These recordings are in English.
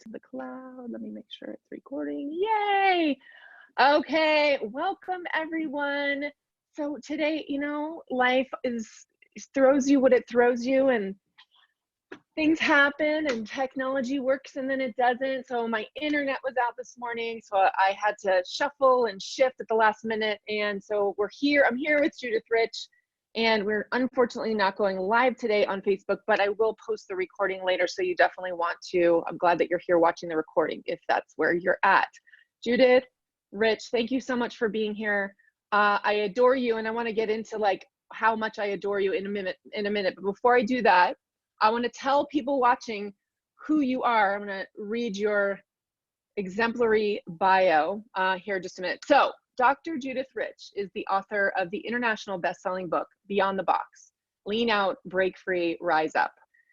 to the cloud. Let me make sure it's recording. Yay! Okay, welcome everyone. So today, life throws you what it throws you, and things happen and technology works and then it doesn't. So my internet was out this morning, so I had to shuffle and shift at the last minute. And so I'm here with Judith Rich, and we're unfortunately not going live today on Facebook, but I will post the recording later. So you definitely want to, I'm glad that you're here watching the recording if that's where you're at. Judith, Rich, thank you so much for being here. I adore you, and I want to get into like how much I adore you in a minute. But before I do that, I want to tell people watching who you are. I'm going to read your exemplary bio here in just a minute. So Dr. Judith Rich is the author of the international best-selling book, Beyond the Box, Lean Out, Break Free, Rise Up.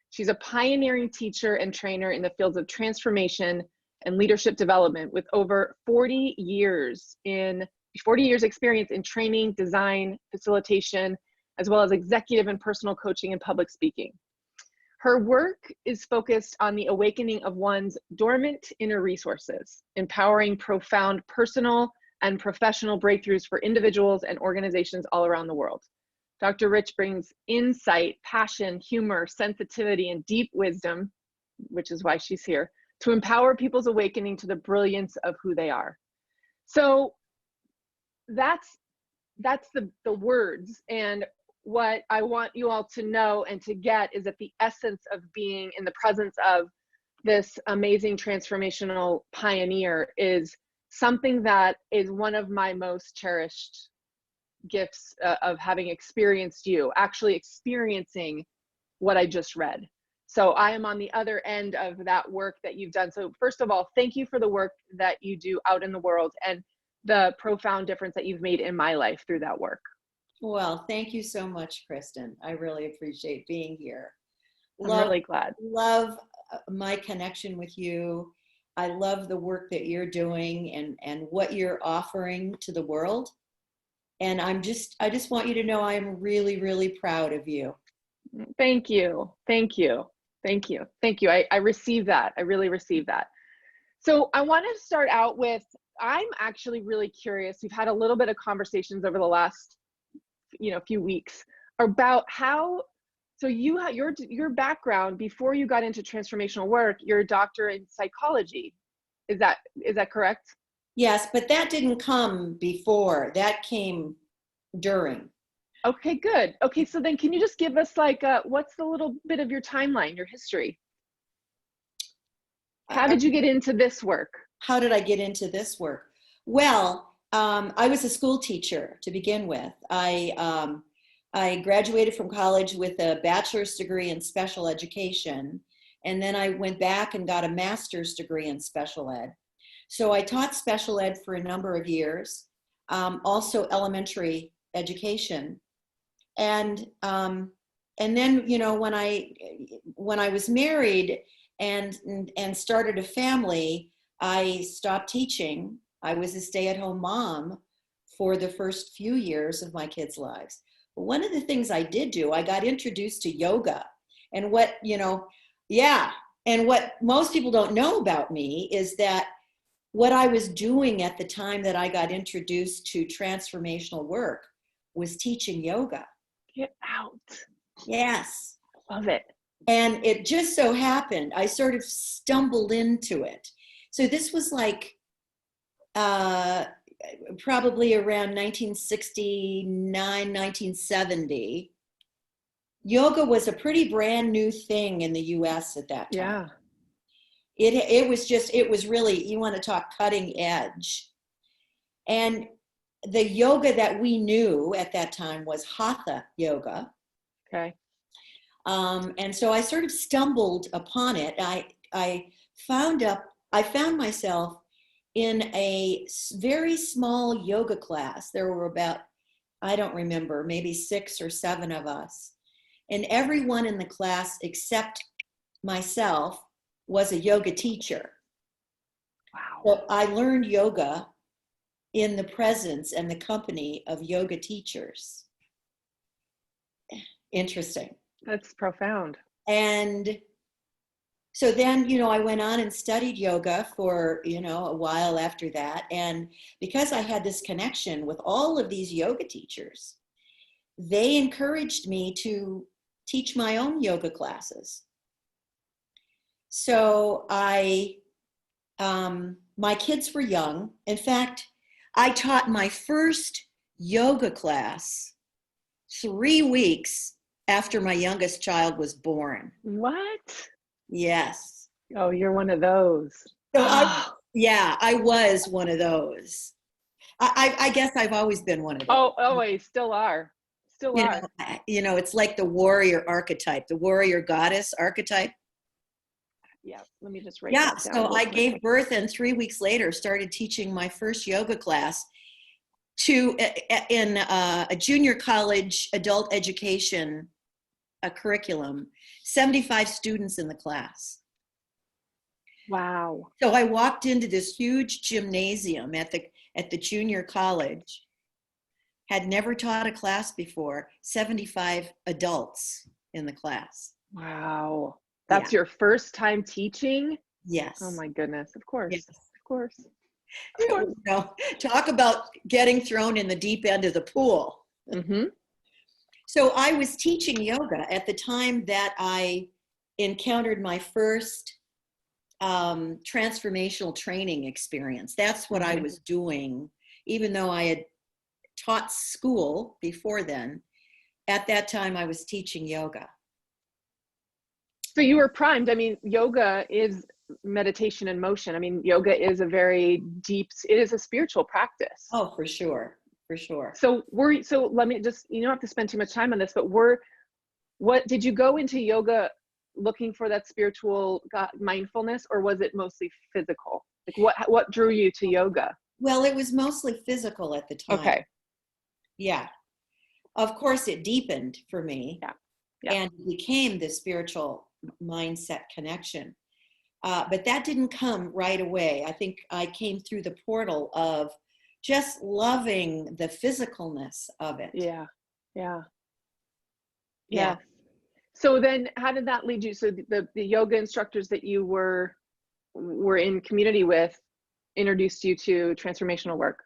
She's a pioneering teacher and trainer in the fields of transformation and leadership development with over 40 years experience in training, design, facilitation, as well as executive and personal coaching and public speaking. Her work is focused on the awakening of one's dormant inner resources, empowering profound personal and professional breakthroughs for individuals and organizations all around the world. Dr. Rich brings insight, passion, humor, sensitivity, and deep wisdom, which is why she's here, to empower people's awakening to the brilliance of who they are. So that's the words. And what I want you all to know and to get is that the essence of being in the presence of this amazing transformational pioneer is something that is one of my most cherished gifts of having experienced you, actually experiencing what I just read. So I am on the other end of that work that you've done. So first of all, thank you for the work that you do out in the world and the profound difference that you've made in my life through that work. Well, thank you so much, Kristen. I really appreciate being here. I'm really glad. Love my connection with you. I love the work that you're doing and what you're offering to the world. And I just want you to know I'm really, really proud of you. Thank you. Thank you. Thank you. Thank you. I receive that. I really receive that. So I want to start out with, I'm actually really curious. We've had a little bit of conversations over the last few weeks about how, so your background before you got into transformational work, you're a doctor in psychology. Is that correct? Yes, but that didn't come before, that came during. Okay, good. Okay, so then can you just give us like, what's the little bit of your timeline, your history? How did you get into this work? How did I get into this work? Well, I was a school teacher to begin with. I graduated from college with a bachelor's degree in special education, and then I went back and got a master's degree in special ed. So I taught special ed for a number of years, also elementary education, and then when I was married and started a family, I stopped teaching. I was a stay-at-home mom for the first few years of my kids' lives. But one of the things I did do, I got introduced to yoga. And what most people don't know about me is that what I was doing at the time that I got introduced to transformational work was teaching yoga. Get out. Yes. Love it. And it just so happened, I sort of stumbled into it. So this was like, probably around 1969, 1970. Yoga was a pretty brand new thing in the US at that time. Yeah. It was really, you want to talk cutting edge. And the yoga that we knew at that time was hatha yoga. Okay. And so I sort of stumbled upon it. I found myself in a very small yoga class. There were about, I don't remember, maybe 6 or 7 of us. And everyone in the class except myself was a yoga teacher. Wow. So I learned yoga in the presence and the company of yoga teachers. Interesting. That's profound. And So then, I went on and studied yoga for, a while after that. And because I had this connection with all of these yoga teachers, they encouraged me to teach my own yoga classes. So my kids were young. In fact, I taught my first yoga class 3 weeks after my youngest child was born. What? Yes. Oh, you're one of those. So I was one of those. I guess I've always been one of those. Oh, always, still are. Still are. It's like the warrior archetype, the warrior goddess archetype. Yeah, let me just write Yeah, that down. so I gave birth and 3 weeks later started teaching my first yoga class in a junior college adult education curriculum, 75 students in the class. Wow. So I walked into this huge gymnasium at the junior college, had never taught a class before, 75 adults in the class. Wow. That's your first time teaching? Yes. Oh my goodness. Of course. Yes. Of course. Of course. Talk about getting thrown in the deep end of the pool. Mm-hmm. So I was teaching yoga at the time that I encountered my first transformational training experience. That's what I was doing, even though I had taught school before then. At that time, I was teaching yoga. So you were primed. I mean, yoga is meditation in motion. I mean, yoga is a very deep, it is a spiritual practice. Oh, for sure. For sure. So let me just, you don't have to spend too much time on this, but what did you go into yoga looking for that spiritual mindfulness, or was it mostly physical? Like what drew you to yoga? Well, it was mostly physical at the time. Okay. Yeah. Of course, it deepened for me. Yeah. And it became the spiritual mindset connection. But that didn't come right away. I think I came through the portal of just loving the physicalness of it. Yeah. So then how did that lead you? So the yoga instructors that you were in community with introduced you to transformational work?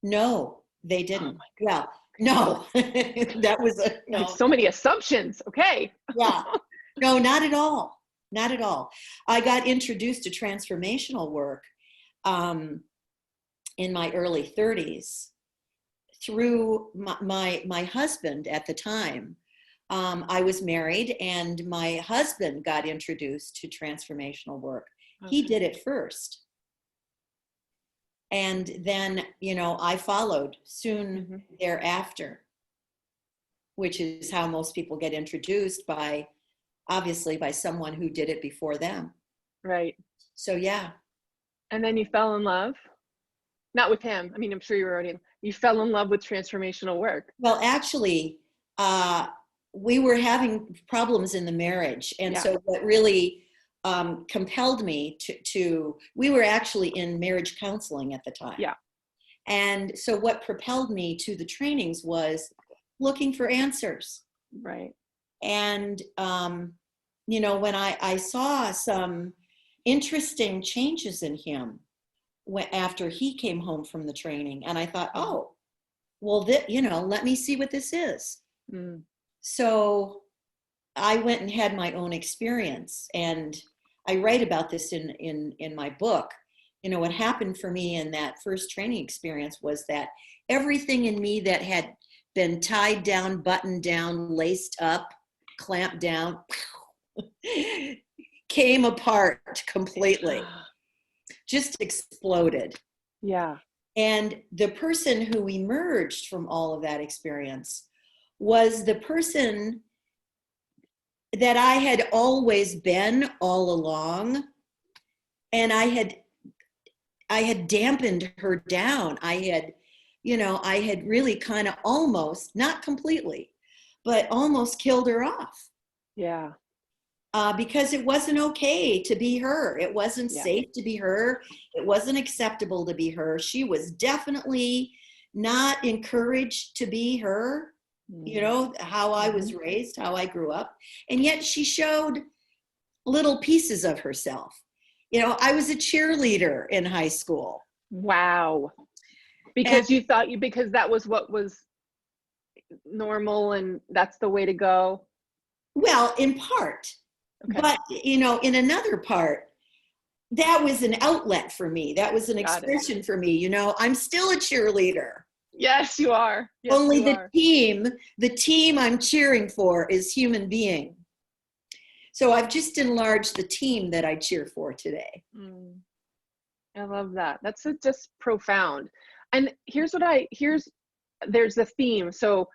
No, they didn't. Oh well, no, that was no. So many assumptions. Okay. Yeah. No, not at all. Not at all. I got introduced to transformational work in my early 30s through my husband at the time. I was married, and my husband got introduced to transformational work. Okay. He did it first. And then, I followed soon thereafter, which is how most people get introduced, obviously by someone who did it before them. Right. So, yeah. And then you fell in love? Not with him. I mean, I'm sure you fell in love with transformational work. Well, actually, we were having problems in the marriage. And so what really compelled me to, we were actually in marriage counseling at the time. Yeah. And so what propelled me to the trainings was looking for answers. Right. And, when I saw some interesting changes in him after he came home from the training, and I thought, oh, well, let me see what this is. Mm. So I went and had my own experience, and I write about this in my book. What happened for me in that first training experience was that everything in me that had been tied down, buttoned down, laced up, clamped down, came apart completely, just exploded. Yeah. And the person who emerged from all of that experience was the person that I had always been all along. And I had dampened her down. I had really kind of almost, not completely, but almost killed her off. Yeah. Because it wasn't okay to be her. It wasn't safe to be her. It wasn't acceptable to be her. She was definitely not encouraged to be her. How I was raised, how I grew up. And yet she showed little pieces of herself. I was a cheerleader in high school. Wow. And, Because you thought because that was what was normal and that's the way to go. well, in part, Okay. but in another part, that was an outlet for me. That was an Got it. expression for me. I'm still a cheerleader. Yes, you are. Yes, Only you are. the team I'm cheering for is human being. So I've just enlarged the team that I cheer for today. I love that. That's just profound. And here's there's the theme. So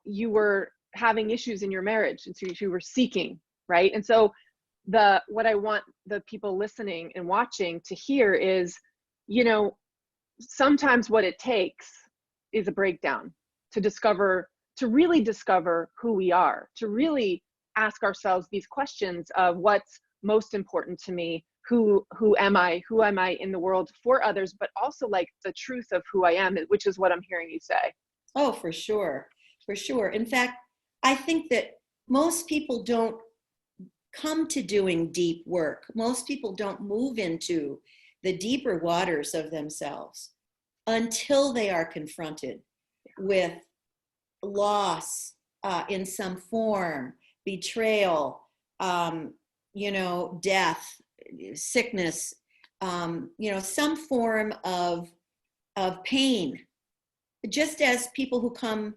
you were having issues in your marriage, and so you were seeking, right? And so what I want the people listening and watching to hear is, sometimes what it takes is a breakdown to really discover who we are, to really ask ourselves these questions of what's most important to me, who am I in the world for others, but also like the truth of who I am, which is what I'm hearing you say. Oh, for sure. For sure. In fact, I think that most people don't come to doing deep work. Most people don't move into the deeper waters of themselves until they are confronted with loss in some form, betrayal, death, sickness, some form of pain. Just as people who come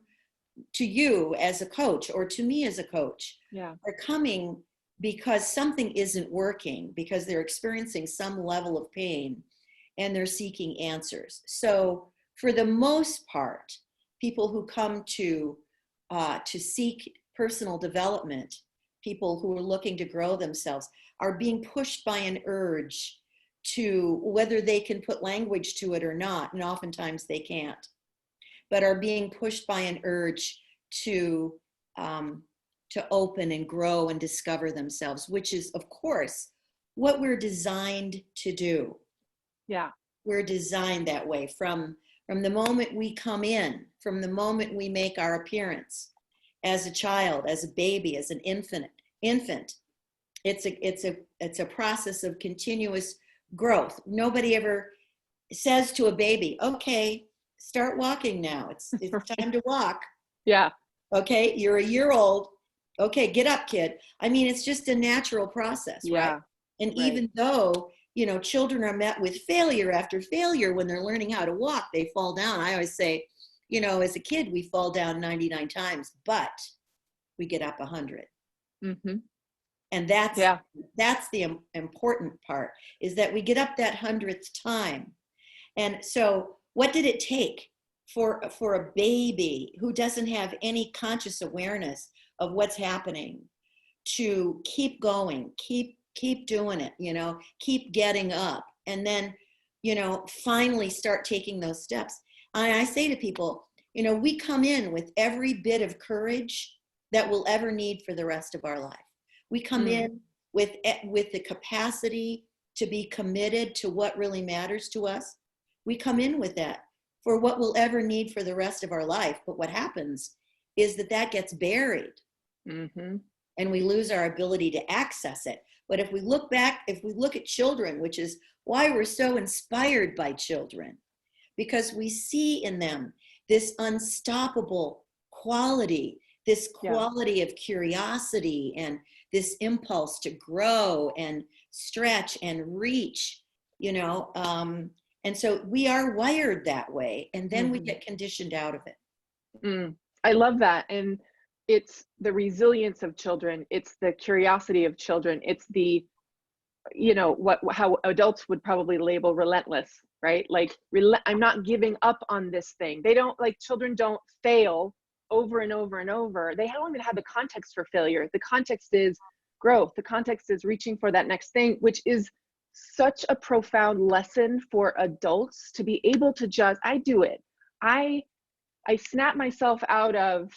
to you as a coach or to me as a coach are coming because something isn't working, because they're experiencing some level of pain and they're seeking answers. So for the most part, people who come to seek personal development, people who are looking to grow themselves, are being pushed by an urge to, whether they can put language to it or not, and oftentimes they can't, but are being pushed by an urge to open and grow and discover themselves, which is, of course, what we're designed to do. Yeah. We're designed that way from the moment we come in, from the moment we make our appearance as a child, as a baby, as an infant. It's a process of continuous growth. Nobody ever says to a baby, okay, start walking now. It's time to walk. Yeah. Okay, you're a year old. Okay, get up, kid. I mean, it's just a natural process, right? And even though, children are met with failure after failure when they're learning how to walk, they fall down. I always say, as a kid, we fall down 99 times, but we get up 100. Mm-hmm. And that's the important part, is that we get up that 100th time. And so what did it take for a baby who doesn't have any conscious awareness of what's happening to keep going, keep doing it, keep getting up, and then, finally start taking those steps? And I say to people, we come in with every bit of courage that we'll ever need for the rest of our life. We come in with the capacity to be committed to what really matters to us. We come in with that for what we'll ever need for the rest of our life. But what happens is that gets buried. Mm-hmm. And we lose our ability to access it. But if we look at children, which is why we're so inspired by children, because we see in them this unstoppable quality, this quality of curiosity and this impulse to grow and stretch and reach, and so we are wired that way, and then we get conditioned out of it. I love that. And it's the resilience of children. It's the curiosity of children. It's the, how adults would probably label relentless, right? Like, I'm not giving up on this thing. Children don't fail over and over and over. They don't even have the context for failure. The context is growth. The context is reaching for that next thing, which is such a profound lesson for adults to be able to I do it. I snap myself out of,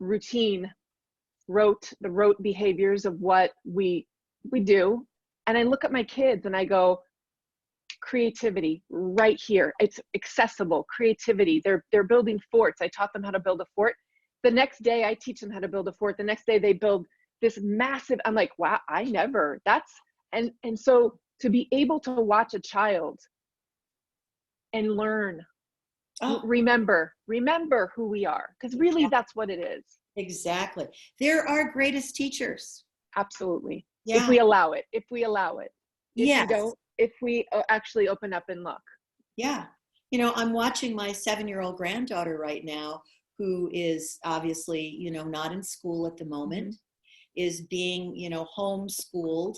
routine, the rote behaviors of what we do. And I look at my kids and I go, creativity right here. It's accessible creativity. They're building forts. I taught them how to build a fort. The next day I teach them how to build a fort. The next day they build this massive, I'm like, wow, and so to be able to watch a child and learn, Oh, remember who we are, because really that's what it is. exactly. They're our greatest teachers. Absolutely. If Yeah. we allow it, if we allow it. If we Yes. don't, if we actually open up and look. Yeah. I'm watching my 7-year-old granddaughter right now, who is obviously, not in school at the moment, is being, homeschooled.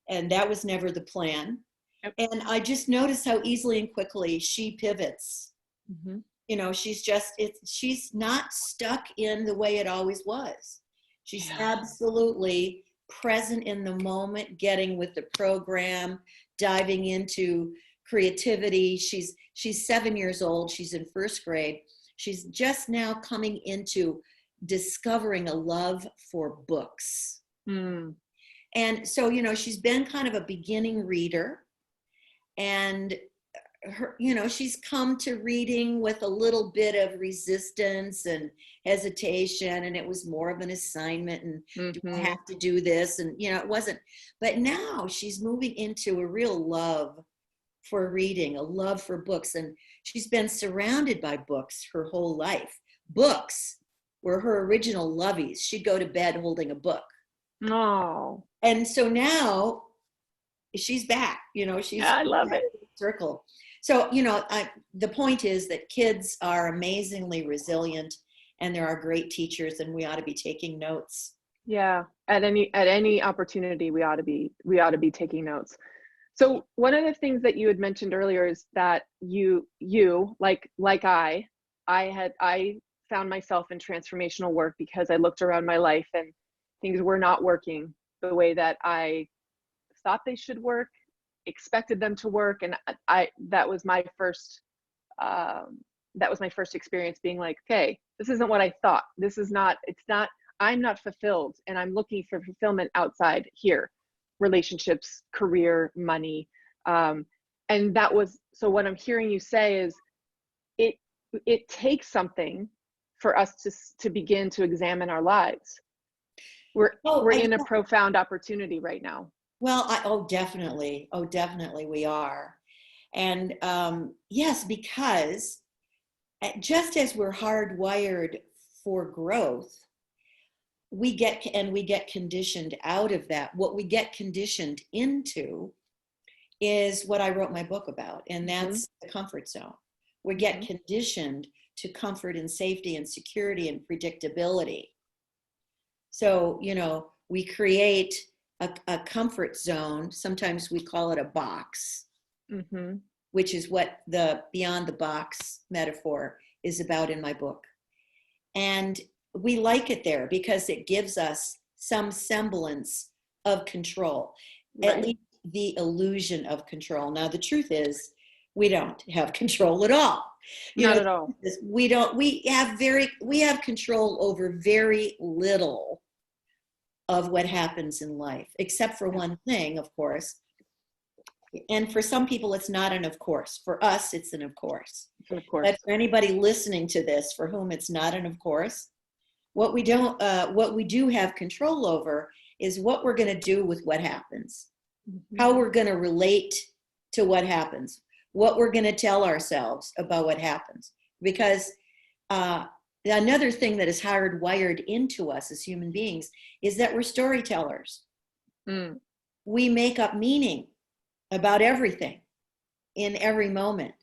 And that was never the plan. Yep. And I just notice how easily and quickly she pivots. She's not stuck in the way it always was. She's absolutely present in the moment, getting with the program, diving into creativity. She's 7 years old. She's in first grade. She's just now coming into discovering a love for books. And so, she's been kind of a beginning reader, and she's come to reading with a little bit of resistance and hesitation, and it was more of an assignment, and do I have to do this? And it wasn't. But now she's moving into a real love for reading, a love for books, and she's been surrounded by books her whole life. Books were her original lovies. She'd go to bed holding a book. Oh. And so now she's back, she's I love it. Circle. So, the point is that kids are amazingly resilient, and there are great teachers, and we ought to be taking notes. Yeah. At any opportunity, we ought to be taking notes. So one of the things that you had mentioned earlier is that you like I found myself in transformational work because I looked around my life and things were not working the way that I thought they should work, expected them to work, and that was my first experience being like, okay, this isn't what I thought. I'm not fulfilled, and I'm looking for fulfillment outside here. Relationships, career, money. And that was, so what I'm hearing you say is it takes something for us to begin to examine our lives. We're in a profound opportunity right now. Well, definitely we are. And yes, because just as we're hardwired for growth, we get conditioned out of that. What we get conditioned into is what I wrote my book about, and that's the comfort zone. We get conditioned to comfort and safety and security and predictability. So, we create a comfort zone. Sometimes we call it a box, which is what the beyond the box metaphor is about in my book. And we like it there because it gives us some semblance of control, at least the illusion of control. Now, the truth is, we don't have control at all. Not at all. We have control over very little of what happens in life, except for one thing, of course. And for some people, it's not an of course. For us, it's an of course. Of course. But for anybody listening to this for whom it's not an of course, what we do have control over is what we're going to do with what happens, how we're going to relate to what happens, what we're going to tell ourselves about what happens. Because another thing that is hardwired into us as human beings is that we're storytellers. We make up meaning about everything in every moment.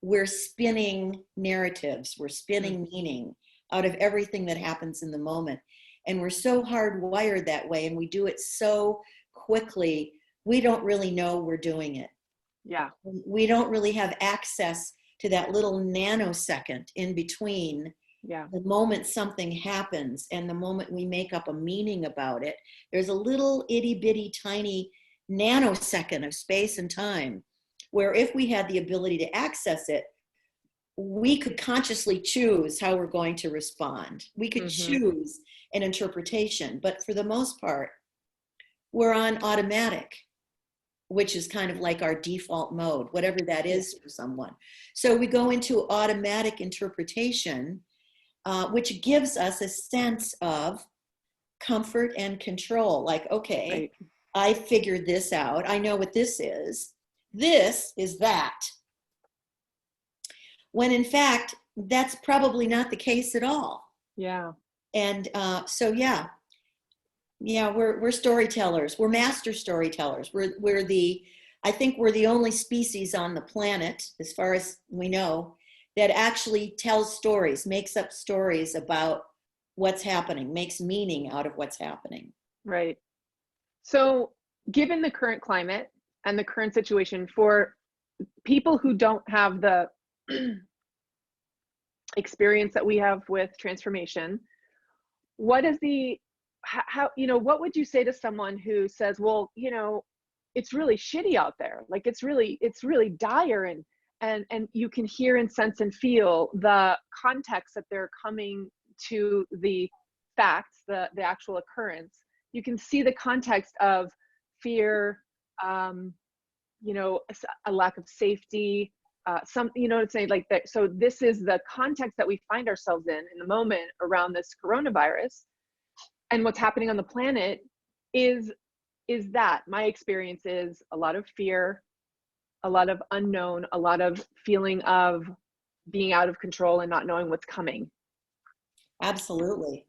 We're spinning narratives, we're spinning meaning out of everything that happens in the moment. And we're so hardwired that way, and we do it so quickly, we don't really know we're doing it. Yeah. We don't really have access to that little nanosecond in between the moment something happens and the moment we make up a meaning about it. There's a little itty bitty tiny nanosecond of space and time where if we had the ability to access it, we could consciously choose how we're going to respond. We could choose an interpretation, but for the most part, we're on automatic, which is kind of like our default mode, whatever that is for someone. So we go into automatic interpretation, which gives us a sense of comfort and control. Like, okay, Right. I figured this out. I know what this is. This is that. When in fact, that's probably not the case at all. Yeah. And so, yeah, we're storytellers. We're master storytellers. I think we're the only species on the planet, as far as we know, that actually tells stories, makes up stories about what's happening, makes meaning out of what's happening. Right. So, given the current climate and the current situation, for people who don't have the experience that we have with transformation, what is how, what would you say to someone who says, well, it's really shitty out there, like it's really dire, and you can hear and sense and feel the context that they're coming to the facts, the actual occurrence. You can see the context of fear, a lack of safety, it's saying like that. So this is the context that we find ourselves in the moment around this coronavirus, and what's happening on the planet is that my experience is a lot of fear, a lot of unknown, a lot of feeling of being out of control and not knowing what's coming. Absolutely.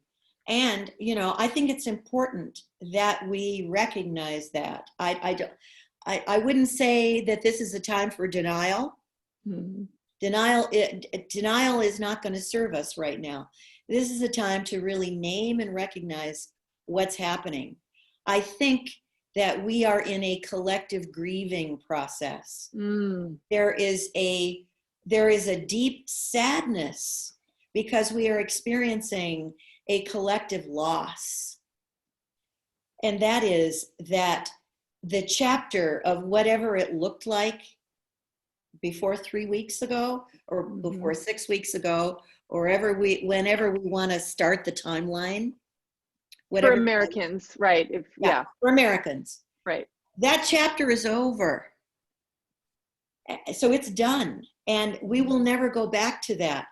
And, I think it's important that we recognize that. I wouldn't say that this is a time for denial. Mm-hmm. Denial is not going to serve us right now. This is a time to really name and recognize what's happening. I think that we are in a collective grieving process. There is a deep sadness because we are experiencing a collective loss. And that is that the chapter of whatever it looked like before 3 weeks ago, or before 6 weeks ago, or whenever we want to start the timeline. For Americans, right? For Americans. Right. That chapter is over. So it's done. And we will never go back to that.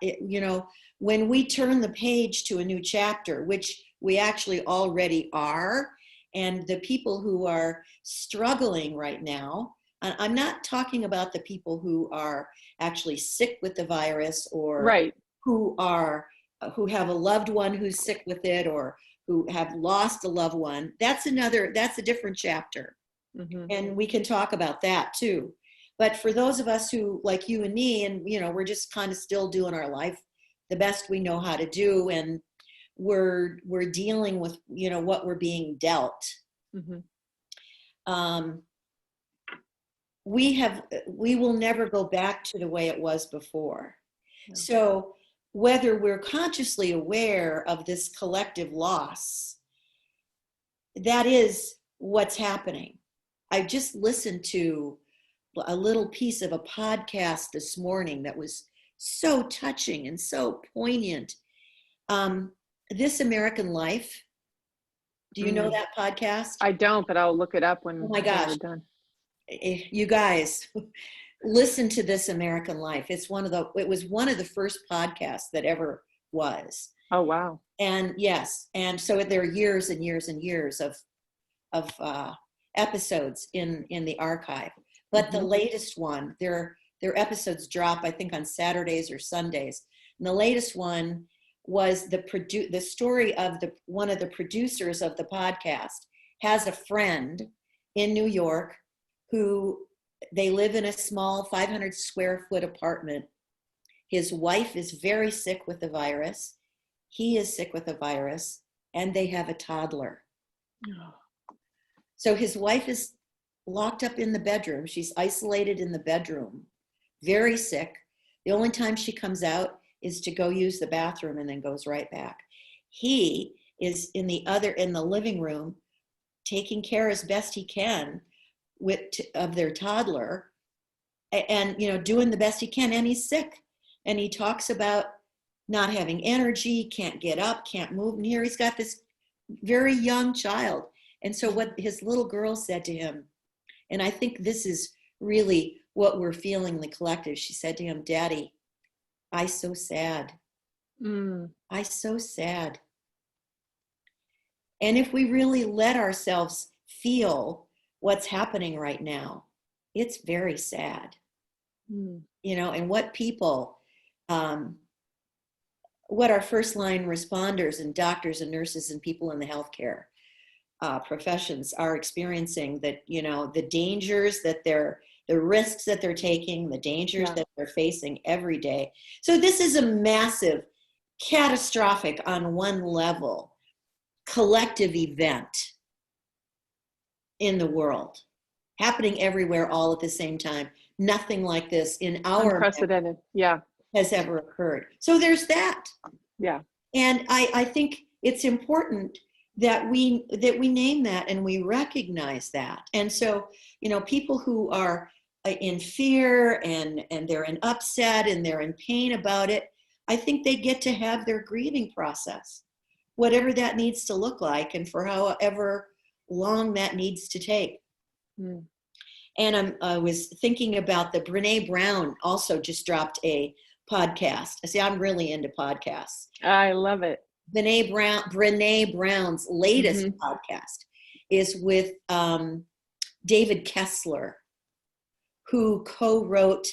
When we turn the page to a new chapter, which we actually already are, and the people who are struggling right now, I'm not talking about the people who are actually sick with the virus, or right, who have a loved one who's sick with it, or who have lost a loved one. That's a different chapter. Mm-hmm. And we can talk about that too. But for those of us who, like you and me, and we're just kind of still doing our life the best we know how to do, and we're dealing with what we're being dealt. Mm-hmm. We will never go back to the way it was before. Yeah. So whether we're consciously aware of this collective loss, that is what's happening. I just listened to a little piece of a podcast this morning that was so touching and so poignant. This American Life. Do you know that podcast? I don't, but I'll look it up when my gosh. we're done. You guys, listen to This American Life. It was one of the first podcasts that ever was. Oh, wow. And yes. And so there are years and years and years of episodes in the archive. But the latest one, their episodes drop, I think, on Saturdays or Sundays. And the latest one was the story of one of the producers of the podcast has a friend in New York who they live in a small 500 square foot apartment. His wife is very sick with the virus. He is sick with the virus, and they have a toddler. So his wife is locked up in the bedroom. She's isolated in the bedroom, very sick. The only time she comes out is to go use the bathroom and then goes right back. He is in the living room, taking care as best he can of their toddler, and doing the best he can. And he's sick, and he talks about not having energy, can't get up, can't move. And here he's got this very young child. And so what his little girl said to him, and I think this is really what we're feeling in the collective. She said to him, "Daddy, I so sad. I so sad." And if we really let ourselves feel what's happening right now, it's very sad. And what our first line responders and doctors and nurses and people in the healthcare professions are experiencing, that, the dangers the risks that they're taking, the dangers that they're facing every day. So this is a massive, catastrophic on one level, collective event in the world, happening everywhere all at the same time. Nothing like this in our unprecedented has ever occurred. So there's that. And I think it's important that we name that and we recognize that. And so, people who are in fear and they're in upset and they're in pain about it, I think they get to have their grieving process, whatever that needs to look like and for however long that needs to take. And I was thinking about the Brene Brown also just dropped a podcast. See, I'm really into podcasts. I love it. Brene Brown's latest podcast is with David Kessler, who co-wrote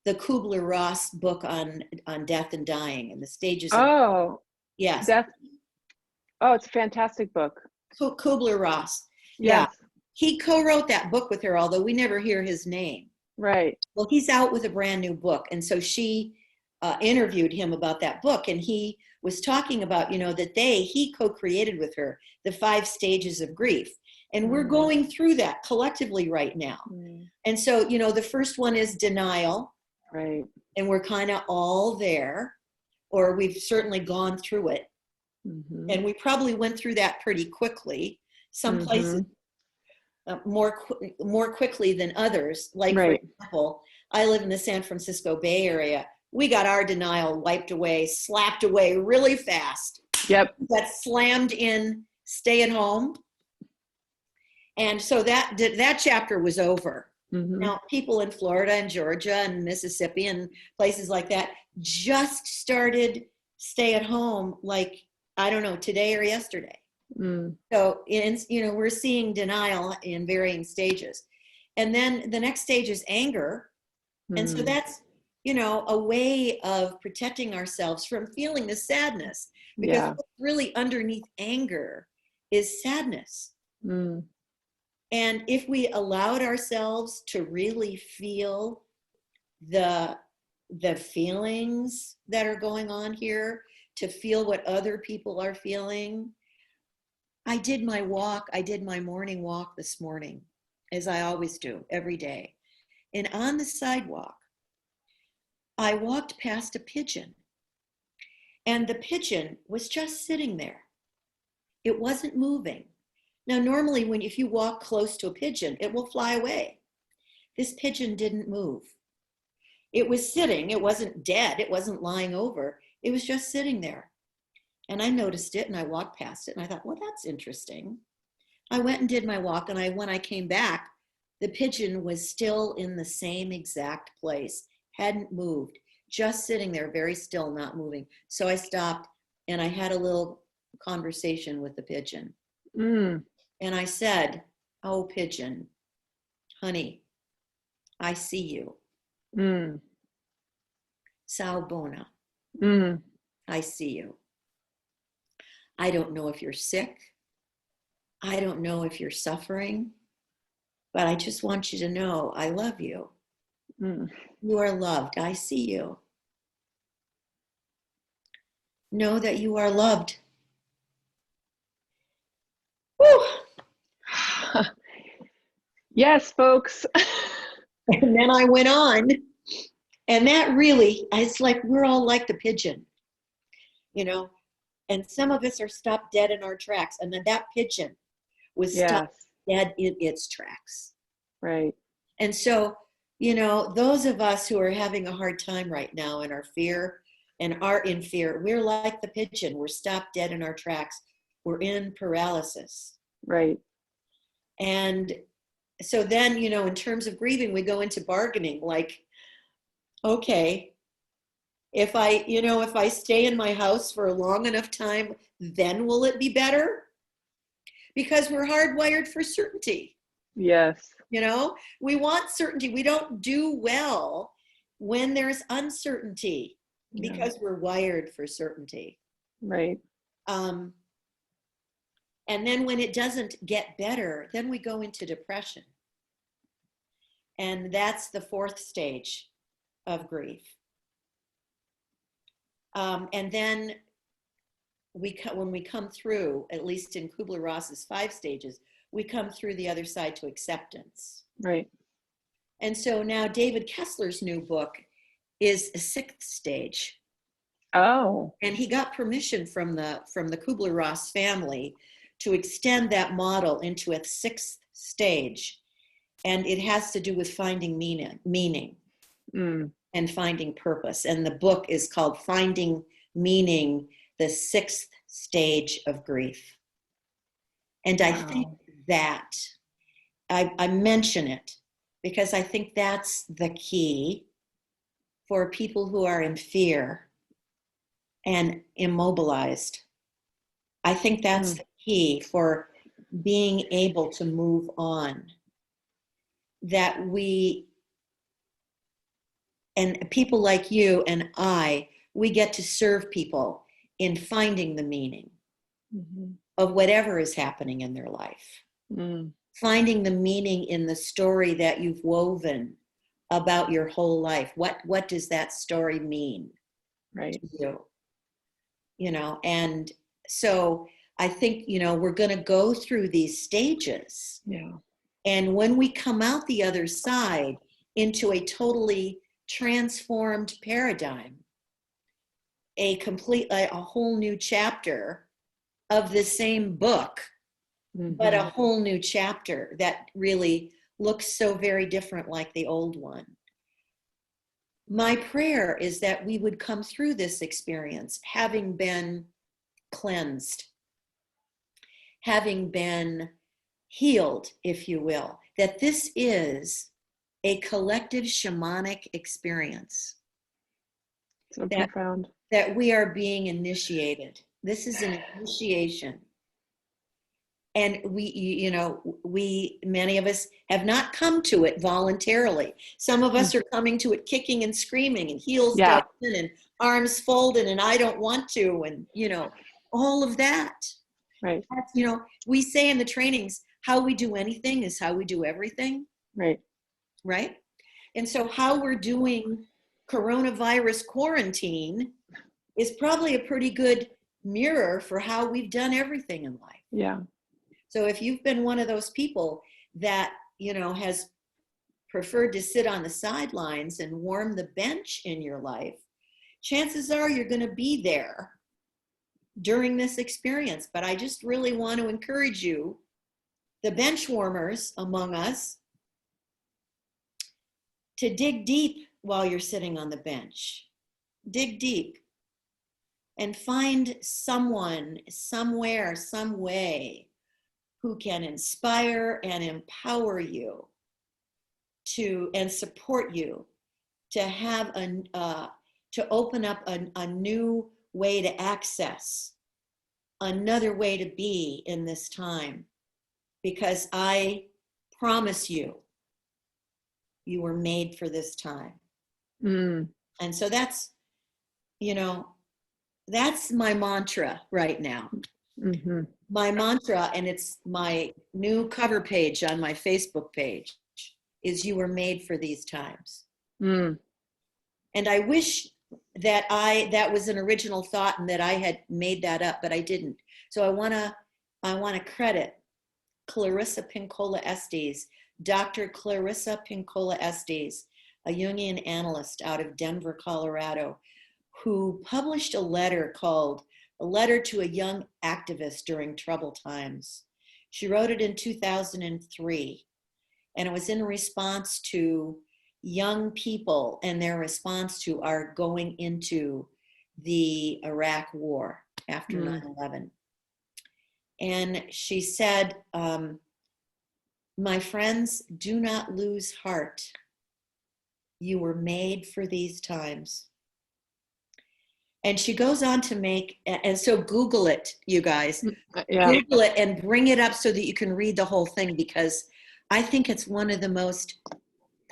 the Kubler-Ross book on death and dying and the stages. Yes. Death. Oh, it's a fantastic book. Kubler-Ross. Yes. Yeah. He co-wrote that book with her, although we never hear his name. Right. Well, he's out with a brand new book. And so she interviewed him about that book. And he was talking about, that he co-created with her the 5 stages of grief. And we're going through that collectively right now. And so, the first one is denial. Right. And we're kind of all there, or we've certainly gone through it. And we probably went through that pretty quickly. Some places more quickly than others. Like, for example, I live in the San Francisco Bay Area. We got our denial wiped away, slapped away really fast. Yep. Got slammed in, stay at home. And so that chapter was over. Now, people in Florida and Georgia and Mississippi and places like that just started stay at home, like, I don't know, today or yesterday. So, we're seeing denial in varying stages. And then the next stage is anger. And so that's, a way of protecting ourselves from feeling the sadness, because what's really underneath anger is sadness. And if we allowed ourselves to really feel the feelings that are going on here, to feel what other people are feeling. I did my morning walk this morning, as I always do every day. And on the sidewalk, I walked past a pigeon, and the pigeon was just sitting there. It wasn't moving. Now, normally if you walk close to a pigeon, it will fly away. This pigeon didn't move. It was sitting. It wasn't dead. It wasn't lying over. It was just sitting there. And I noticed it, and I walked past it, and I thought, well, that's interesting. I went and did my walk, and when I came back, the pigeon was still in the same exact place, hadn't moved, just sitting there, very still, not moving. So I stopped, and I had a little conversation with the pigeon. And I said, oh, pigeon, honey, I see you. Sal bona. I see you. I don't know if you're sick. I don't know if you're suffering, but I just want you to know I love you. You are loved. I see you. Know that you are loved. Woo! Yes, folks. And then I went on, and that really, it's like we're all like the pigeon, and some of us are stopped dead in our tracks. And then that pigeon was stopped dead in its tracks. Right. And so, those of us who are having a hard time right now and are in fear, we're like the pigeon. We're stopped dead in our tracks. We're in paralysis. Right. And so then, in terms of grieving, we go into bargaining, like, okay, if I stay in my house for a long enough time, then will it be better? because we're hardwired for certainty. Yes. You know, we want certainty. We don't do well when there's uncertainty because we're wired for certainty. Right. And then when it doesn't get better, then we go into depression. And that's the fourth stage of grief. And then when we come through, at least in Kubler-Ross's 5 stages, we come through the other side to acceptance. Right. And so now David Kessler's new book is a 6th stage. Oh. And he got permission from the Kubler-Ross family to extend that model into a 6th stage. And it has to do with finding meaning and finding purpose. And the book is called Finding Meaning, the 6th Stage of Grief. And I think that I mention it because I think that's the key for people who are in fear and immobilized. I think that's the key for being able to move on. That we, and people like you and I, we get to serve people in finding the meaning of whatever is happening in their life. Finding the meaning in the story that you've woven about your whole life. What does that story mean to you? You know, and so I think, you know, we're going to go through these stages. Yeah. And when we come out the other side into a totally transformed paradigm, a whole new chapter of the same book, but a whole new chapter that really looks so very different like the old one. My prayer is that we would come through this experience having been cleansed, having been healed, if you will, that this is a collective shamanic experience. So profound. That we are being initiated. This is an initiation. And many of us have not come to it voluntarily. Some of us are coming to it kicking and screaming and heels down and arms folded and I don't want to, and, you know, all of that. Right. That's, you know, we say in the trainings, how we do anything is how we do everything. Right. Right. And so how we're doing coronavirus quarantine is probably a pretty good mirror for how we've done everything in life. Yeah. So if you've been one of those people that, you know, has preferred to sit on the sidelines and warm the bench in your life, chances are you're going to be there during this experience. But I just really want to encourage you, the bench warmers among us, to dig deep while you're sitting on the bench. Dig deep and find someone, somewhere, some way who can inspire and empower you to, and support you to have to open up a new way to access, another way to be in this time. Because I promise you, you were made for this time. And so that's, you know, that's my mantra right now. My mantra, and it's my new cover page on my Facebook page, is you were made for these times. And I wish that that was an original thought and that I had made that up, but I didn't. So I want to credit Clarissa Pinkola Estes, Dr. Clarissa Pinkola Estes, a Jungian analyst out of Denver, Colorado, who published a letter called A Letter to a Young Activist During Troubled Times. She wrote it in 2003, and it was in response to young people and their response to our going into the Iraq war after 9/11. And she said, my friends, do not lose heart. You were made for these times. And she goes on to make, and so Google it, you guys. Yeah. Google it and bring it up so that you can read the whole thing, because I think it's one of the most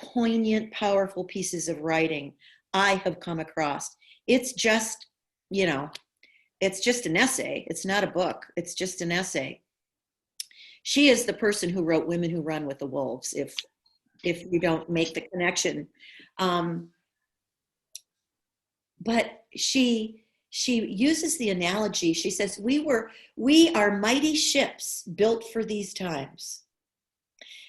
poignant, powerful pieces of writing I have come across. It's just, it's just an essay. It's not a book. It's just an essay. She is the person who wrote Women Who Run with the Wolves, if you don't make the connection. But she uses the analogy. She says, we are mighty ships built for these times.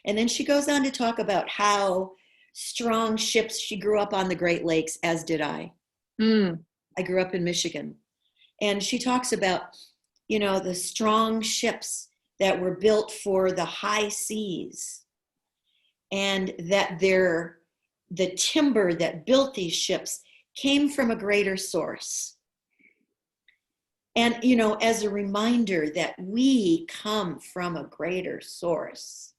And then she goes on to talk about how strong ships, she grew up on the Great Lakes, as did I. I grew up in Michigan. And she talks about, the strong ships that were built for the high seas, and that the timber that built these ships came from a greater source. And, as a reminder that we come from a greater source,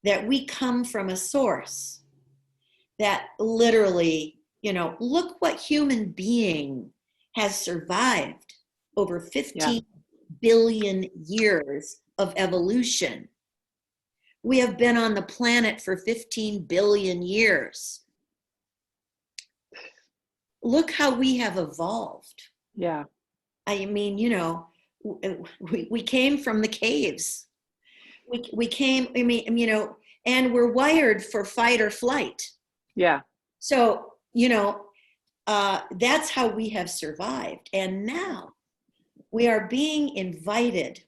that we come from a source that literally, look what human being has survived over 15 billion years of evolution. We have been on the planet for 15 billion years. Look how we have evolved. Yeah. I mean, we came from the caves. We came, and we're wired for fight or flight. Yeah. So, that's how we have survived. And now we are being invited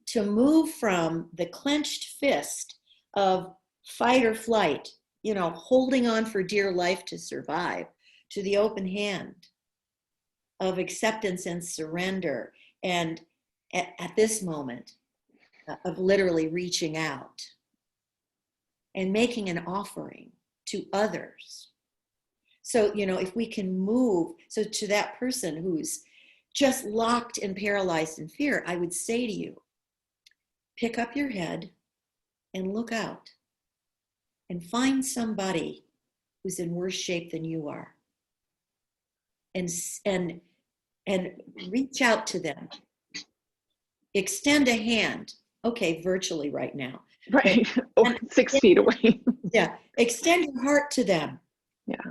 to move from the clenched fist of fight or flight, holding on for dear life to survive, to the open hand of acceptance and surrender. And at this moment of literally reaching out and making an offering to others. So, if we can move, so to that person who's just locked and paralyzed in fear, I would say to you, pick up your head and look out and find somebody who's in worse shape than you are, and reach out to them. Extend a hand. Okay, virtually right now. Right. 6 feet away. Yeah. Extend your heart to them. Yeah.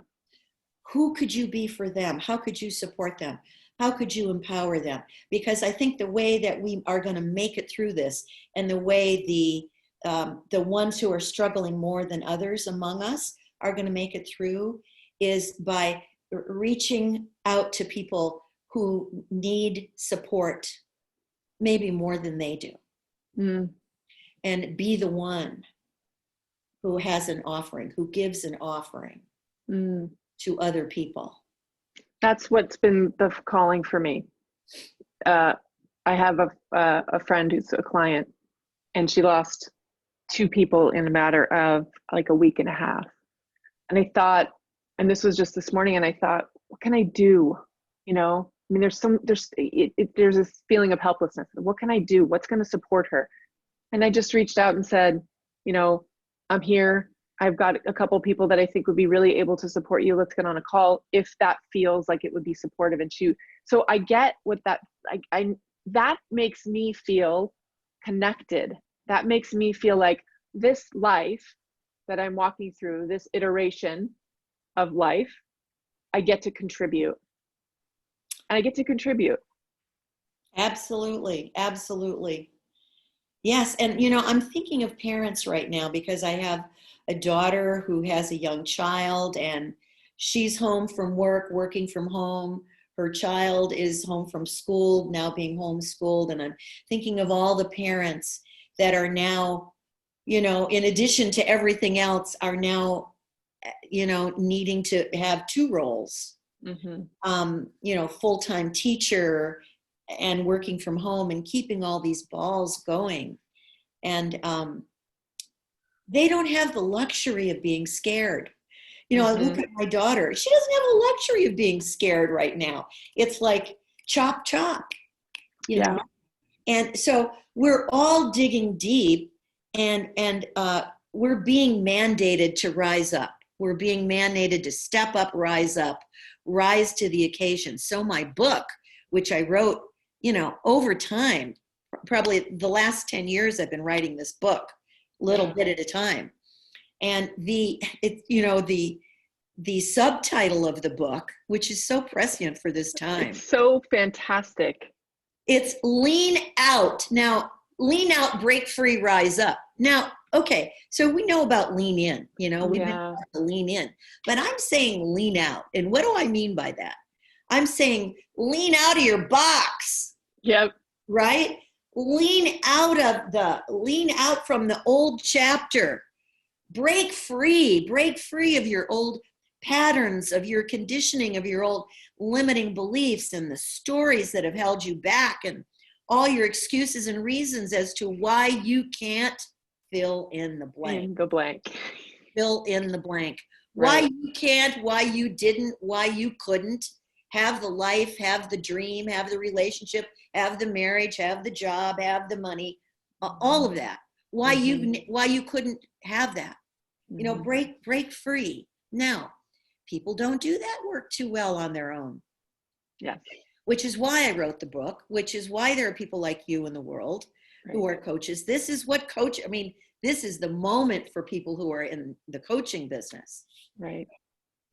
Who could you be for them? How could you support them? How could you empower them? Because I think the way that we are going to make it through this, and the way the ones who are struggling more than others among us are going to make it through, is by reaching out to people who need support maybe more than they do. And be the one who has an offering, who gives an offering to other people. That's what's been the calling for me. I have a friend who's a client, and she lost 2 people in a matter of like a week and a half. And I thought, and this was just this morning, and I thought, what can I do? There's this feeling of helplessness. What can I do? What's going to support her? And I just reached out and said, I'm here. I've got a couple people that I think would be really able to support you. Let's get on a call if that feels like it would be supportive. And so I get what that makes me feel connected. That makes me feel like this life that I'm walking through, this iteration of life, I get to contribute. And I get to contribute. Absolutely. Absolutely. Yes. And, I'm thinking of parents right now, because I have a daughter who has a young child, and she's home from work, working from home. Her child is home from school, now being homeschooled. And I'm thinking of all the parents that are now, in addition to everything else, are now, needing to have 2 roles. Full-time teacher and working from home and keeping all these balls going. And they don't have the luxury of being scared. I look at my daughter. She doesn't have the luxury of being scared right now. It's like chop, chop, you know? And so we're all digging deep, and we're being mandated to rise up. We're being mandated to step up, rise to the occasion. So my book, which I wrote, over time, probably the last 10 years I've been writing this book, little bit at a time. And the subtitle of the book, which is so prescient for this time. It's so fantastic. It's Lean Out. Now, lean out, break free, rise up. Now, okay, so we know about lean in, we've been taught to lean in, but I'm saying lean out. And what do I mean by that? I'm saying lean out of your box. Yep. Right? Lean out from the old chapter. Break free of your old patterns, of your conditioning, of your old limiting beliefs and the stories that have held you back and all your excuses and reasons as to why you can't fill in the blank. Fill in the blank. Right. Why you can't, why you didn't, why you couldn't have the life, have the dream, have the relationship, have the marriage, have the job, have the money, all of that. Why you couldn't have that. Break free. Now, people don't do that work too well on their own. Yes. Which is why I wrote the book, which is why there are people like you in the world who are coaches. This is what this is the moment for people who are in the coaching business. Right.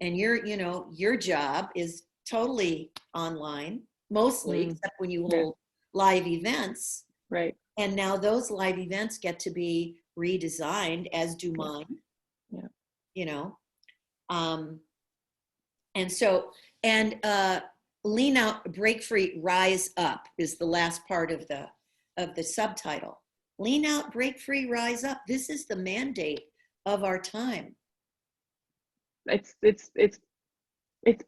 And your job is totally online, mostly, except when you hold live events. Right. And now those live events get to be redesigned, as do mine. Yeah. Lean out, break free, rise up is the last part of the subtitle. Lean out, break free, rise up. This is the mandate of our time. It's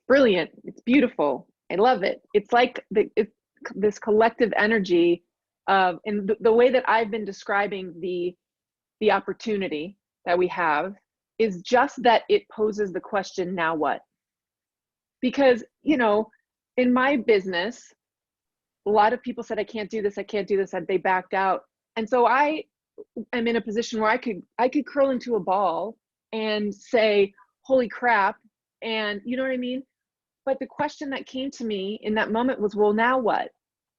brilliant. It's beautiful. I love it. It's like this collective energy of, and the way that I've been describing the opportunity that we have is just that it poses the question, now what? Because, in my business, a lot of people said, I can't do this, and they backed out. And so I am in a position where I could curl into a ball and say, holy crap. And you know what I mean? But the question that came to me in that moment was, well, now what?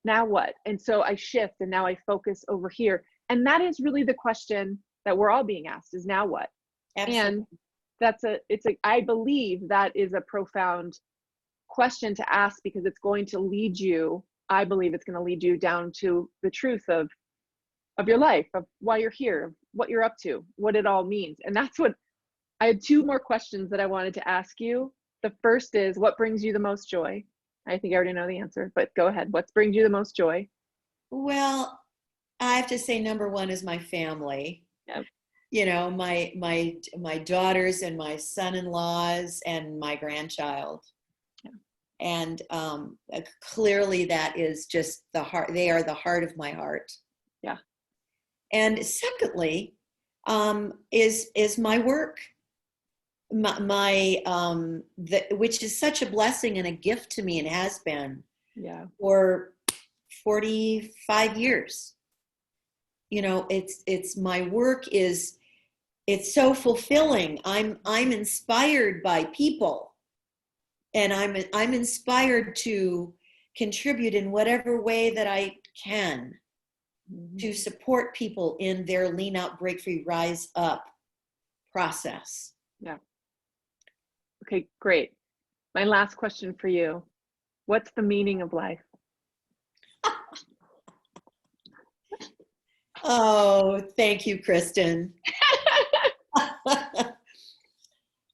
Now what? And so I shift and now I focus over here. And that is really the question that we're all being asked, is now what? Absolutely. And I believe that is a profound question to ask, because it's going to lead you, I believe it's going to lead you down to the truth of your life, of why you're here, what you're up to, what it all means. And that's what I had. Two more questions that I wanted to ask you. The first is, what brings you the most joy? I think I already know the answer, but go ahead. What brings you the most joy? Well, I have to say number one is my family. Yep. My daughters and my son-in-laws and my grandchild. Yeah. And clearly that is just the heart. They are the heart of my heart. Yeah. And secondly, is my work. Which is such a blessing and a gift to me, and has been for 45 years. It's my work it's so fulfilling. I'm inspired by people, and I'm inspired to contribute in whatever way that I can to support people in their lean out, break free, rise up process. Yeah. Okay, great. My last question for you. What's the meaning of life? Oh, thank you, Kristen.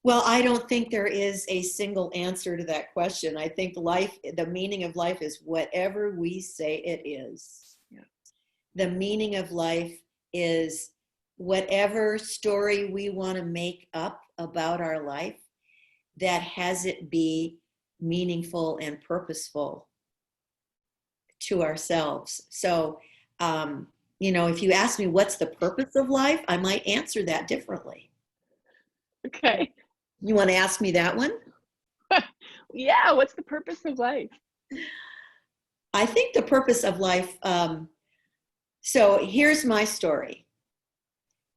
Well, I don't think there is a single answer to that question. I think the meaning of life is whatever we say it is. Yeah. The meaning of life is whatever story we want to make up about our life that has it be meaningful and purposeful to ourselves. So, if you ask me what's the purpose of life, I might answer that differently. Okay. You want to ask me that one? Yeah, what's the purpose of life? I think the purpose of life, so here's my story.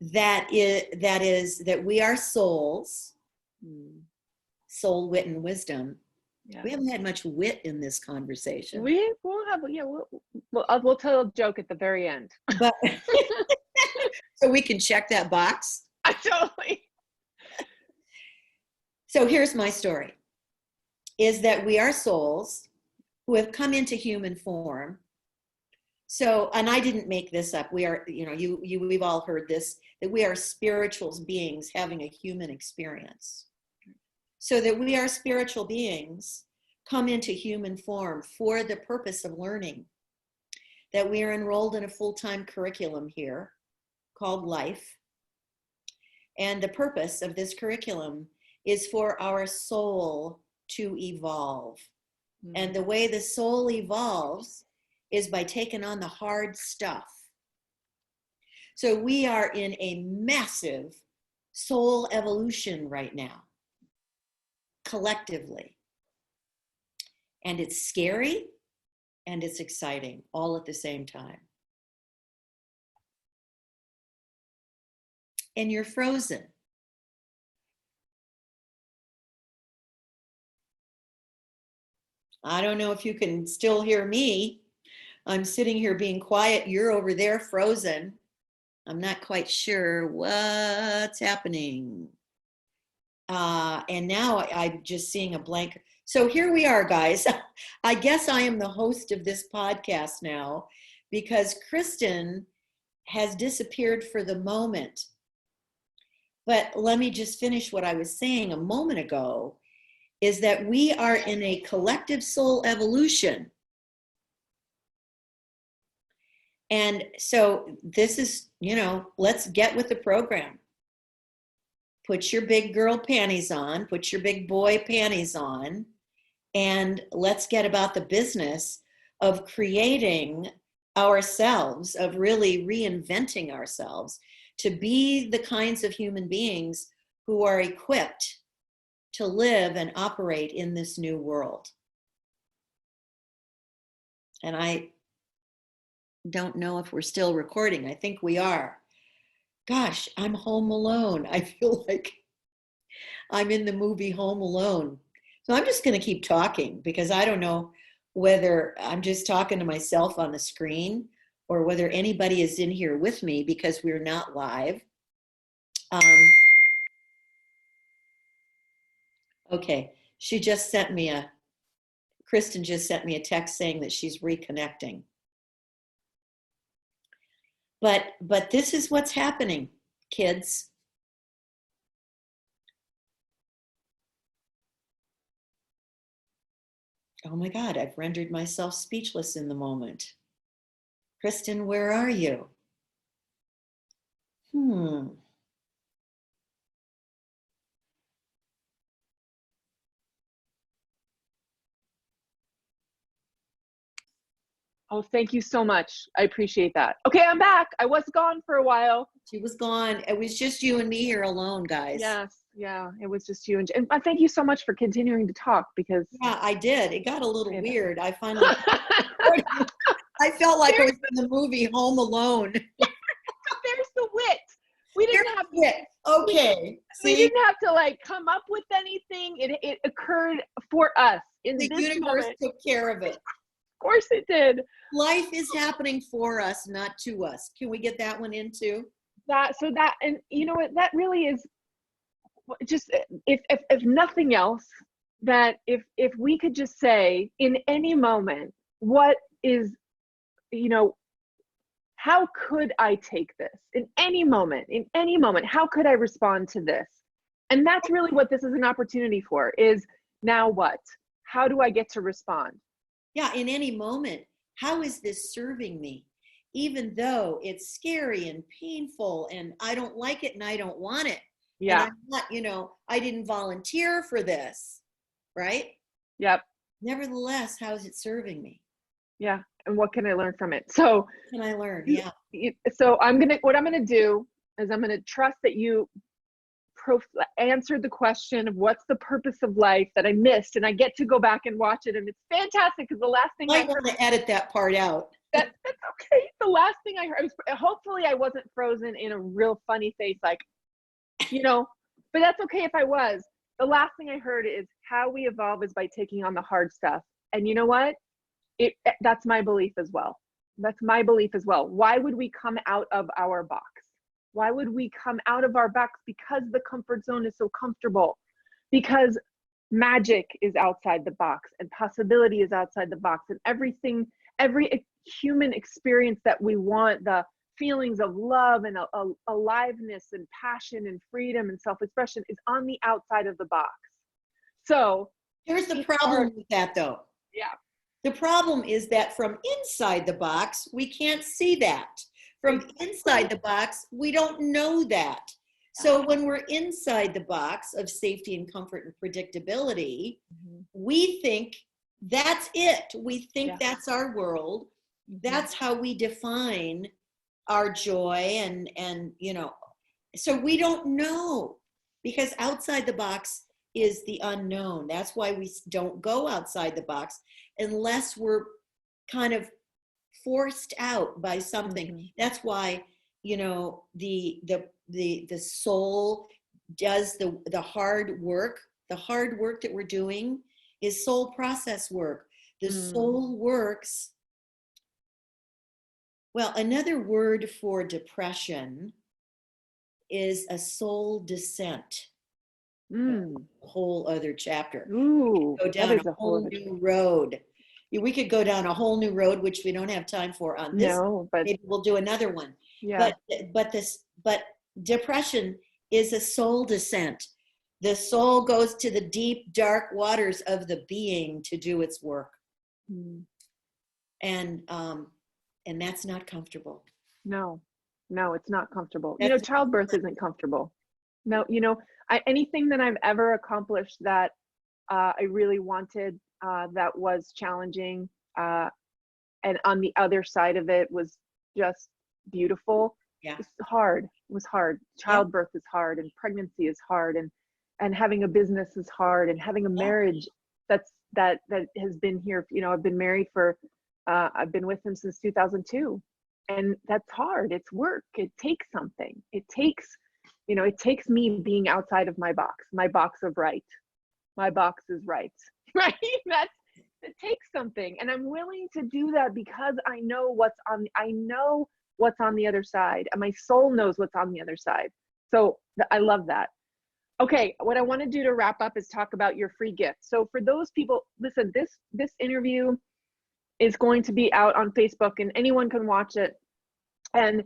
That is that we are souls Mm. Soul, wit, and wisdom. Yeah. We haven't had much wit in this conversation. We'll tell a joke at the very end. But so we can check that box. Totally. So here's my story, is that we are souls who have come into human form. So, and I didn't make this up. We are, we've all heard this, that we are spiritual beings having a human experience. So that we are spiritual beings come into human form for the purpose of learning. That we are enrolled in a full-time curriculum here called life. And the purpose of this curriculum is for our soul to evolve. Mm-hmm. And the way the soul evolves is by taking on the hard stuff. So we are in a massive soul evolution right now, collectively. And it's scary and it's exciting all at the same time. And you're frozen. I don't know if you can still hear me. I'm sitting here being quiet. You're over there frozen. I'm not quite sure what's happening. And now I'm just seeing a blank. So here we are, guys. I guess I am the host of this podcast now because Kristen has disappeared for the moment. But let me just finish what I was saying a moment ago, is that we are in a collective soul evolution. And so this is, let's get with the program. Put your big girl panties on, put your big boy panties on, and let's get about the business of creating ourselves, of really reinventing ourselves to be the kinds of human beings who are equipped to live and operate in this new world. And I don't know if we're still recording. I think we are. Gosh, I'm home alone. I feel like I'm in the movie Home Alone. So I'm just going to keep talking because I don't know whether I'm just talking to myself on the screen or whether anybody is in here with me because we're not live. Okay, Kristen just sent me a text saying that she's reconnecting. But this is what's happening, kids. Oh my God, I've rendered myself speechless in the moment. Kristen, where are you? Oh, thank you so much. I appreciate that. Okay, I'm back. I was gone for a while. She was gone. It was just you and me here alone, guys. Yes, yeah, it was just you. And thank you so much for continuing to talk because... Yeah, I did. It got a little weird. I finally... I felt like I was in the movie Home Alone. There's the wit. We didn't have wit. Okay. We didn't have to come up with anything. It occurred for us in the this universe moment. Took care of it. Of course it did. Life is happening for us, not to us. Can we get that one in too? And you know what? That really is just if nothing else, that if we could just say in any moment, what is, how could I take this in any moment, how could I respond to this? And that's really what this is an opportunity for, is now what? How do I get to respond? Yeah, in any moment, how is this serving me? Even though it's scary and painful and I don't like it and I don't want it. Yeah. And I'm not, I didn't volunteer for this, right? Yep. Nevertheless, how is it serving me? Yeah. And what can I learn from it? So what can I learn? Yeah. So what I'm going to do is I'm going to trust that you answered the question of what's the purpose of life that I missed, and I get to go back and watch it, and it's fantastic because the last thing I want to edit that part out. That's okay. The last thing I heard, hopefully I wasn't frozen in a real funny face, but that's okay if I was. the last thing I heard is how we evolve is by taking on the hard stuff. And you know what? That's my belief as well. That's my belief as well. Why would we come out of our box? Why would we come out of our box? Because the comfort zone is so comfortable. Because magic is outside the box and possibility is outside the box, and everything, every human experience that we want, the feelings of love and aliveness and passion and freedom and self-expression, is on the outside of the box. So here's the problem with that, though. Yeah. The problem is that from inside the box, we can't see that. From inside the box, we don't know that. So when we're inside the box of safety and comfort and predictability, we think that's it. We think that's our world. That's how we define our joy and you know, so we don't know, because outside the box is the unknown. That's why we don't go outside the box unless we're kind of forced out by something. That's why, you know, the soul does the hard work. The hard work that we're doing is soul process work. The soul works. Well, another word for depression is a soul descent. A whole other chapter. Ooh, go down a whole new road. We could go down a whole new road, which we don't have time for on this. No, but maybe we'll do another one. Yeah. But depression is a soul descent. The soul goes to the deep, dark waters of the being to do its work. And that's not comfortable. No, it's not comfortable. You know, childbirth isn't comfortable. No, you know, anything that I've ever accomplished that I really wanted, that was challenging, and on the other side of it was just beautiful. It's hard. It was hard. Childbirth is hard, and pregnancy is hard, and having a business is hard, and having a marriage that has been here. You know, I've been married for I've been with him since 2002, and that's hard. It's work. It takes something. It takes, you know, it takes me being outside of my box of right. My box is right. Right? It takes something, and I'm willing to do that because I know what's on the other side, and my soul knows what's on the other side. So I love that. Okay, what I want to do to wrap up is talk about your free gift. So for those people, listen, this interview is going to be out on Facebook, and anyone can watch it. And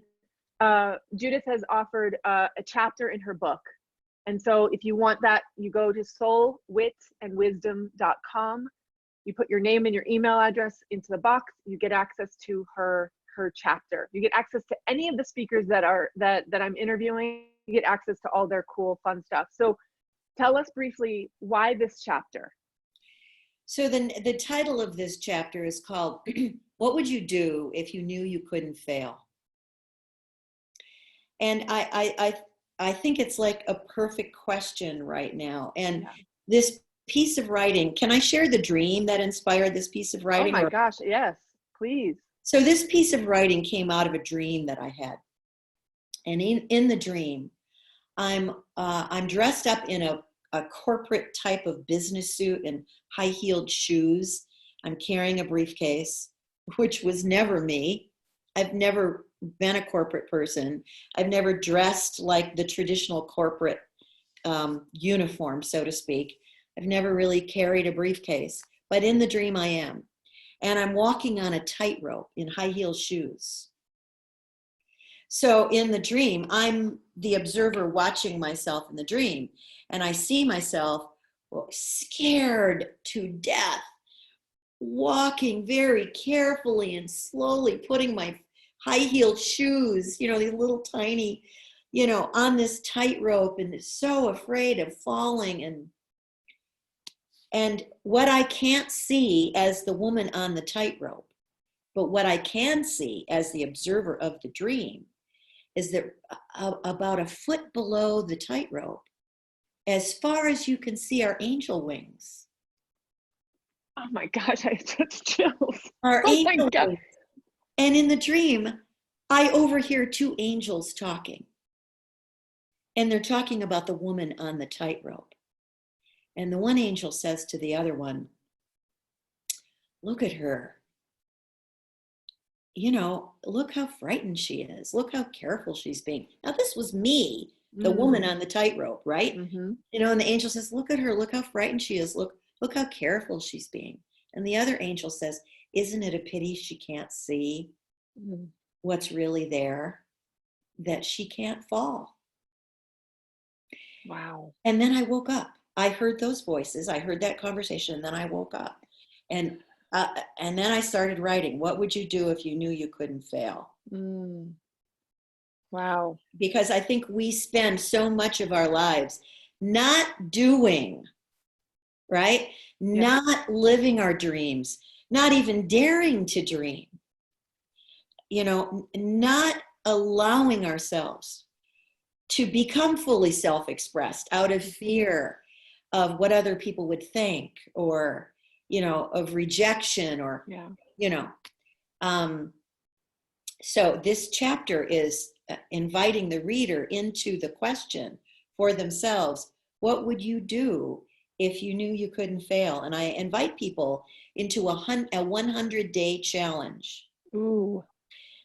Judith has offered a chapter in her book. And so if you want that, you go to soulwitandwisdom.com. You put your name and your email address into the box. You get access to her chapter. You get access to any of the speakers that I'm interviewing. You get access to all their cool, fun stuff. So tell us briefly why this chapter. So the title of this chapter is called, What Would You Do If You Knew You Couldn't Fail? And I think it's like a perfect question right now. And this piece of writing, can I share the dream that inspired this piece of writing? Oh my gosh, yes, please. So this piece of writing came out of a dream that I had. And in the dream, I'm dressed up in a corporate type of business suit and high-heeled shoes. I'm carrying a briefcase, which was never me. I've never been a corporate person. I've never dressed like the traditional corporate uniform, so to speak. I've never really carried a briefcase, but in the dream I am. And I'm walking on a tightrope in high-heeled shoes. So in the dream, I'm the observer watching myself in the dream, and I see myself scared to death, walking very carefully and slowly, putting my high-heeled shoes, you know, these little tiny, you know, on this tightrope, and so afraid of falling. And what I can't see as the woman on the tightrope, but what I can see as the observer of the dream, is that about a foot below the tightrope, as far as you can see, are angel wings. Oh my gosh, I just chills. Our angel wings. And in the dream, I overhear two angels talking. And they're talking about the woman on the tightrope. And the one angel says to the other one, look at her. You know, look how frightened she is. Look how careful she's being. Now, this was me, the woman on the tightrope, right? Mm-hmm. You know, and the angel says, look at her. Look how frightened she is. Look how careful she's being. And the other angel says, isn't it a pity she can't see what's really there, that she can't fall? Wow. And then I woke up. I heard those voices. I heard that conversation, and then I woke up. And then I started writing. What would you do if you knew you couldn't fail? Wow. Because I think we spend so much of our lives not doing, right? Yeah. Not living our dreams, not even daring to dream, you know, not allowing ourselves to become fully self-expressed out of fear of what other people would think, or, you know, of rejection, or, you know. So this chapter is inviting the reader into the question for themselves: what would you do if you knew you couldn't fail? And I invite people into a 100-day challenge. Ooh.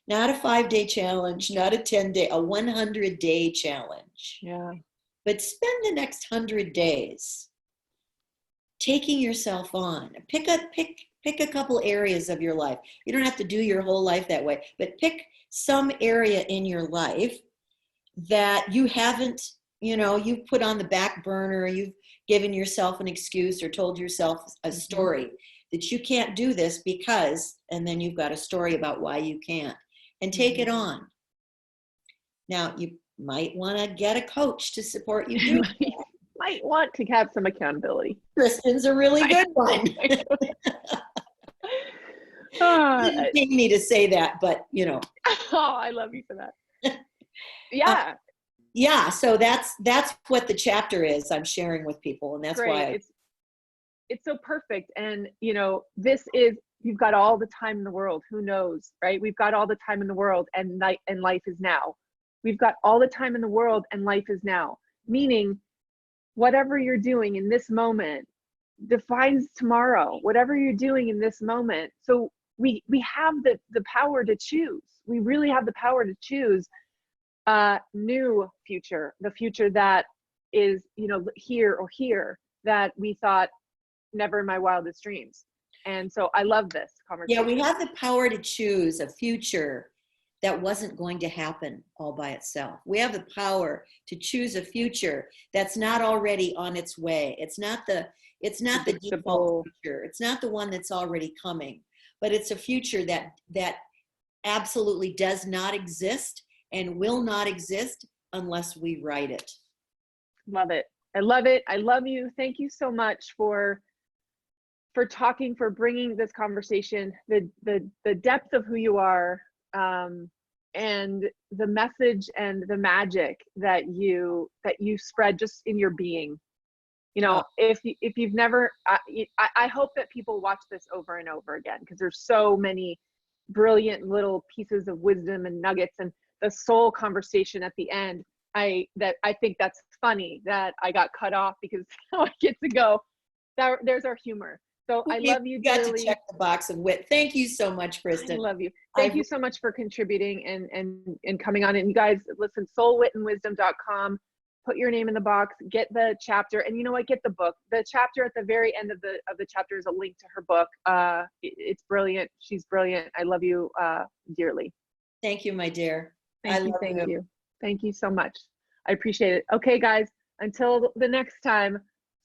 Not a 5-day challenge, not a 10-day, a 100-day challenge. Yeah. But spend the next 100 days taking yourself on. Pick a couple areas of your life. You don't have to do your whole life that way, but pick some area in your life that you haven't, you know, you've put on the back burner, you've given yourself an excuse or told yourself a story that you can't do this because, and then you've got a story about why you can't, and take it on. Now, you might want to get a coach to support you do that. Might want to have some accountability. Kristen's a really good one. Didn't pay me to say that, but you know. Oh, I love you for that. Yeah. Yeah. So that's what the chapter is I'm sharing with people, and that's why it's so perfect. And you know, you've got all the time in the world. Who knows, right? We've got all the time in the world, and life is now. We've got all the time in the world, and life is now. Meaning, whatever you're doing in this moment defines tomorrow. Whatever you're doing in this moment. So we have the power to choose. We really have the power to choose a new future, the future that is, you know, here or here, that we thought never in my wildest dreams. And so I love this conversation. Yeah, we have the power to choose a future that wasn't going to happen all by itself. We have the power to choose a future that's not already on its way. It's not the default future. It's not the one that's already coming, but it's a future that absolutely does not exist and will not exist unless we write it. Love it. I love it. I love you. Thank you so much for talking, for bringing this conversation, the depth of who you are, and the message and the magic that you spread just in your being. You know, if you've never, I hope that people watch this over and over again, because there's so many brilliant little pieces of wisdom and nuggets, and the soul conversation at the end. I think that's funny that I got cut off, because now I get to go. There's our humor. So I love you dearly. Got to check the box of wit. Thank you so much, Kristen. I love you. Thank you so much for contributing and coming on. And you guys, listen, soulwitandwisdom.com. Put your name in the box. Get the chapter, and you know what? Get the book. The chapter at the very end of the chapter is a link to her book. It's brilliant. She's brilliant. I love you dearly. Thank you, my dear. Thank you. Thank you so much. I appreciate it. Okay, guys. Until the next time.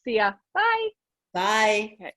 See ya. Bye. Bye. Okay.